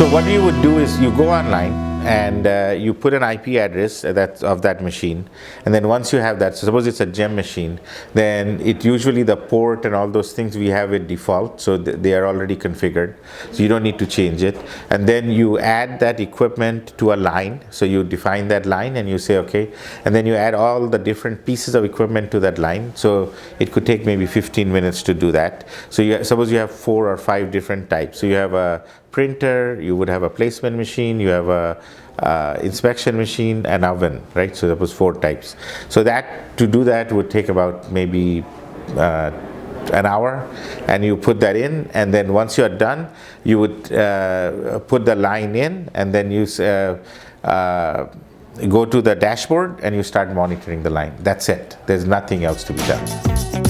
So what you would do is you go online and you put an IP address of that machine, and then once you have that, so suppose it's a gem machine, then it usually the port and all those things we have it default, so they are already configured, so you don't need to change it. And then you add that equipment to a line, so you define that line and you say okay, and then you add all the different pieces of equipment to that line. So it could take maybe 15 minutes to do that. So suppose you have 4 or 5 different types. So you have a printer, you would have a placement machine, you have a inspection machine, and oven, right? So that was 4 types. So that to do that would take about maybe an hour, and you put that in, and then once you're done, you would put the line in, and then you go to the dashboard and you start monitoring the line. That's it. There's nothing else to be done.